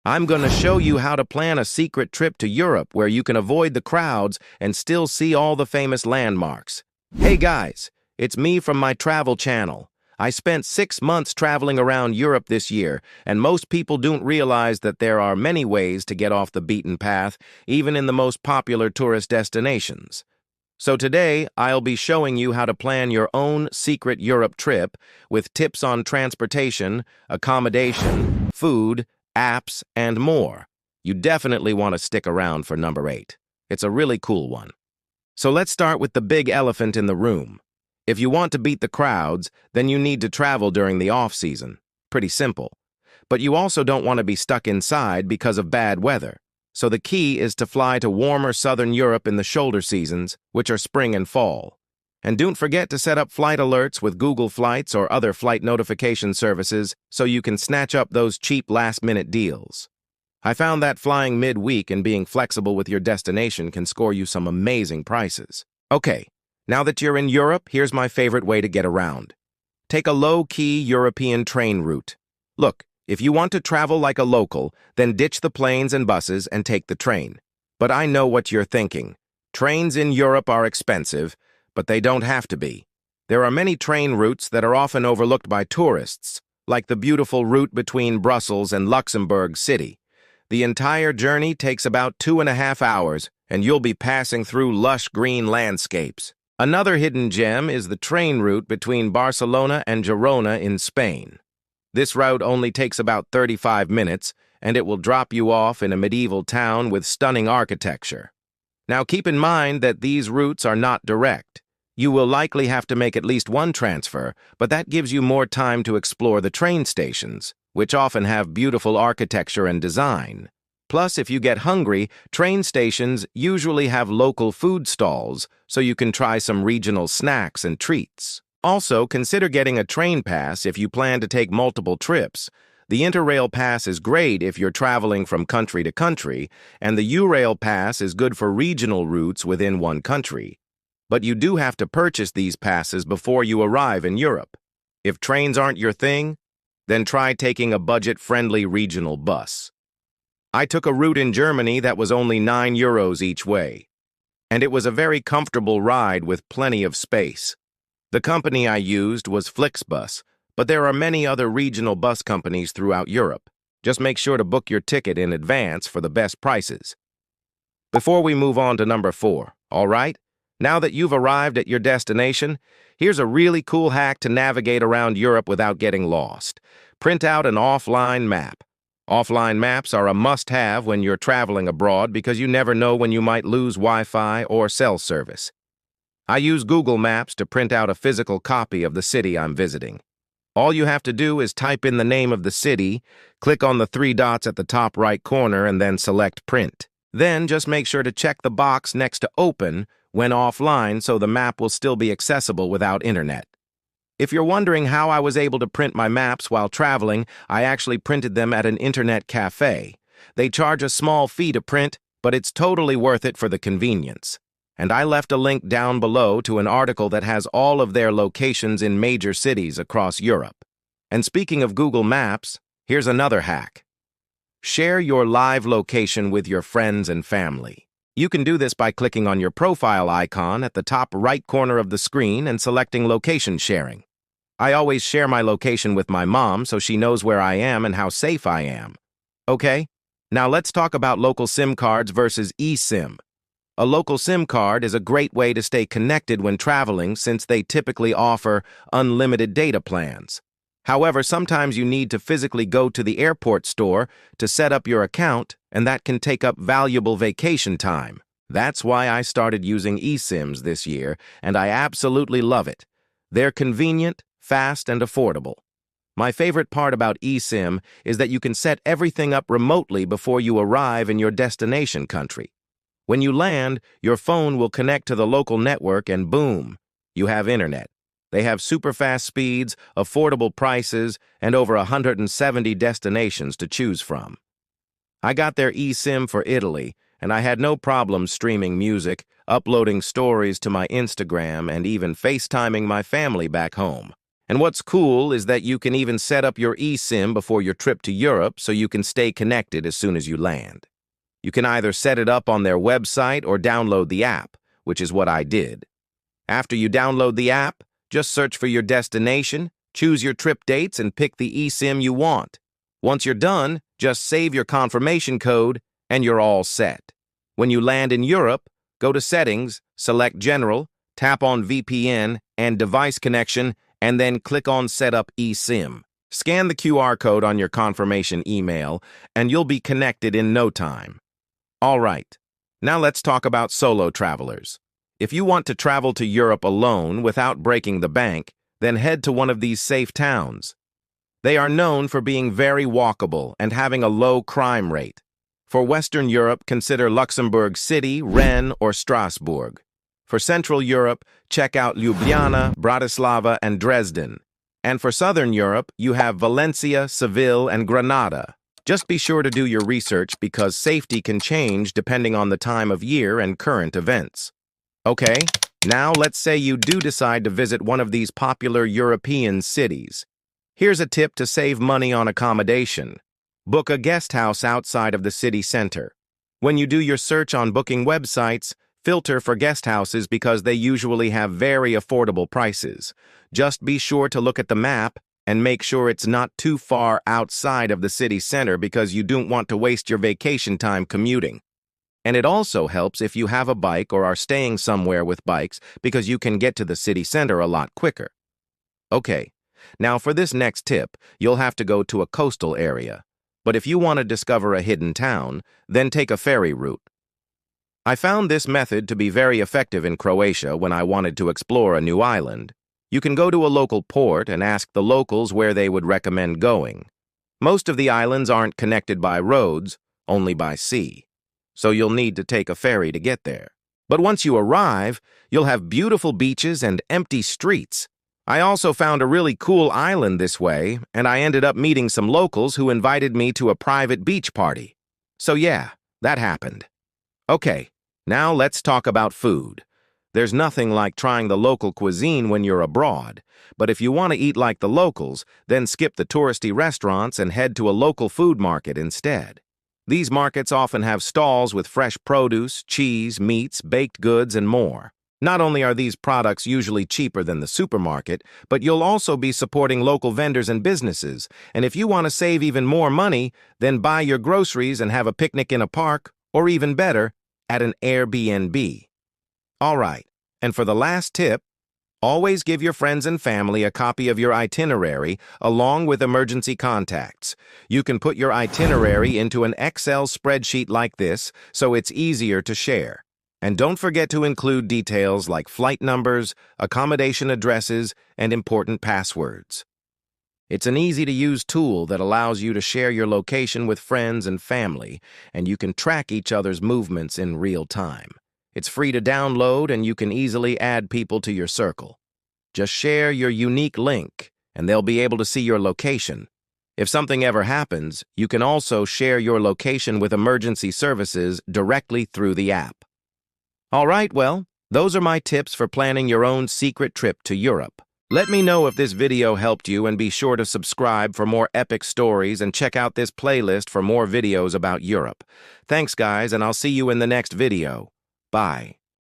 I'm going to show you how to plan a secret trip to Europe where you can avoid the crowds and still see all the famous landmarks. Hey guys, it's me from my travel channel. I spent 6 months traveling around Europe this year, and most people don't realize that there are many ways to get off the beaten path, even in the most popular tourist destinations. So today, I'll be showing you how to plan your own secret Europe trip with tips on transportation, accommodation, food, apps, and more. You definitely want to stick around for number 8. It's a really cool one. So let's start with the big elephant in the room. If you want to beat the crowds, then you need to travel during the off-season. Pretty simple. But you also don't want to be stuck inside because of bad weather. So the key is to fly to warmer southern Europe in the shoulder seasons, which are spring and fall. And don't forget to set up flight alerts with Google Flights or other flight notification services so you can snatch up those cheap last-minute deals. I found that flying mid-week and being flexible with your destination can score you some amazing prices. Okay, now that you're in Europe, here's my favorite way to get around. Take a low-key European train route. Look, if you want to travel like a local, then ditch the planes and buses and take the train. But I know what you're thinking. Trains in Europe are expensive, but they don't have to be. There are many train routes that are often overlooked by tourists, like the beautiful route between Brussels and Luxembourg City. The entire journey takes about 2.5 hours, and you'll be passing through lush green landscapes. Another hidden gem is the train route between Barcelona and Girona in Spain. This route only takes about 35 minutes, and it will drop you off in a medieval town with stunning architecture. Now keep in mind that these routes are not direct. You will likely have to make at least one transfer, but that gives you more time to explore the train stations, which often have beautiful architecture and design. Plus, if you get hungry, train stations usually have local food stalls, so you can try some regional snacks and treats. Also, consider getting a train pass if you plan to take multiple trips. The Interrail pass is great if you're traveling from country to country, and the Eurail pass is good for regional routes within one country. But you do have to purchase these passes before you arrive in Europe. If trains aren't your thing, then try taking a budget-friendly regional bus. I took a route in Germany that was only €9 each way, and it was a very comfortable ride with plenty of space. The company I used was Flixbus, but there are many other regional bus companies throughout Europe. Just make sure to book your ticket in advance for the best prices. Before we move on to number 4, all right? Now that you've arrived at your destination, here's a really cool hack to navigate around Europe without getting lost. Print out an offline map. Offline maps are a must-have when you're traveling abroad because you never know when you might lose Wi-Fi or cell service. I use Google Maps to print out a physical copy of the city I'm visiting. All you have to do is type in the name of the city, click on the 3 dots at the top right corner, and then select Print. Then just make sure to check the box next to Open when offline so the map will still be accessible without internet. If you're wondering how I was able to print my maps while traveling, I actually printed them at an internet cafe. They charge a small fee to print, but it's totally worth it for the convenience. And I left a link down below to an article that has all of their locations in major cities across Europe. And speaking of Google Maps, here's another hack. Share your live location with your friends and family. You can do this by clicking on your profile icon at the top right corner of the screen and selecting location sharing. I always share my location with my mom so she knows where I am and how safe I am. Okay, now let's talk about local SIM cards versus eSIM. A local SIM card is a great way to stay connected when traveling since they typically offer unlimited data plans. However, sometimes you need to physically go to the airport store to set up your account, and that can take up valuable vacation time. That's why I started using eSIMs this year, and I absolutely love it. They're convenient, fast, and affordable. My favorite part about eSIM is that you can set everything up remotely before you arrive in your destination country. When you land, your phone will connect to the local network and boom, you have internet. They have super fast speeds, affordable prices, and over 170 destinations to choose from. I got their eSIM for Italy, and I had no problem streaming music, uploading stories to my Instagram, and even FaceTiming my family back home. And what's cool is that you can even set up your eSIM before your trip to Europe so you can stay connected as soon as you land. You can either set it up on their website or download the app, which is what I did. After you download the app, just search for your destination, choose your trip dates, and pick the eSIM you want. Once you're done, just save your confirmation code, and you're all set. When you land in Europe, go to Settings, select General, tap on VPN and Device Connection, and then click on Set up eSIM. Scan the QR code on your confirmation email, and you'll be connected in no time. All right, now let's talk about solo travelers. If you want to travel to Europe alone without breaking the bank, then head to one of these safe towns. They are known for being very walkable and having a low crime rate. For Western Europe, consider Luxembourg City, Rennes, or Strasbourg. For Central Europe, check out Ljubljana, Bratislava, and Dresden. And for Southern Europe, you have Valencia, Seville, and Granada. Just be sure to do your research because safety can change depending on the time of year and current events. Okay, now let's say you do decide to visit one of these popular European cities. Here's a tip to save money on accommodation. Book a guest house outside of the city center. When you do your search on booking websites, filter for guest houses because they usually have very affordable prices. Just be sure to look at the map and make sure it's not too far outside of the city center because you don't want to waste your vacation time commuting. And it also helps if you have a bike or are staying somewhere with bikes because you can get to the city center a lot quicker. Okay, now for this next tip, you'll have to go to a coastal area. But if you want to discover a hidden town, then take a ferry route. I found this method to be very effective in Croatia when I wanted to explore a new island. You can go to a local port and ask the locals where they would recommend going. Most of the islands aren't connected by roads, only by sea. So you'll need to take a ferry to get there. But once you arrive, you'll have beautiful beaches and empty streets. I also found a really cool island this way, and I ended up meeting some locals who invited me to a private beach party. So yeah, that happened. Okay, now let's talk about food. There's nothing like trying the local cuisine when you're abroad, but if you want to eat like the locals, then skip the touristy restaurants and head to a local food market instead. These markets often have stalls with fresh produce, cheese, meats, baked goods, and more. Not only are these products usually cheaper than the supermarket, but you'll also be supporting local vendors and businesses. And if you want to save even more money, then buy your groceries and have a picnic in a park, or even better, at an Airbnb. All right, and for the last tip, always give your friends and family a copy of your itinerary along with emergency contacts. You can put your itinerary into an Excel spreadsheet like this so it's easier to share. And don't forget to include details like flight numbers, accommodation addresses, and important passwords. It's an easy-to-use tool that allows you to share your location with friends and family, and you can track each other's movements in real time. It's free to download, and you can easily add people to your circle. Just share your unique link, and they'll be able to see your location. If something ever happens, you can also share your location with emergency services directly through the app. All right, well, those are my tips for planning your own secret trip to Europe. Let me know if this video helped you and be sure to subscribe for more epic stories and check out this playlist for more videos about Europe. Thanks, guys, and I'll see you in the next video. Bye.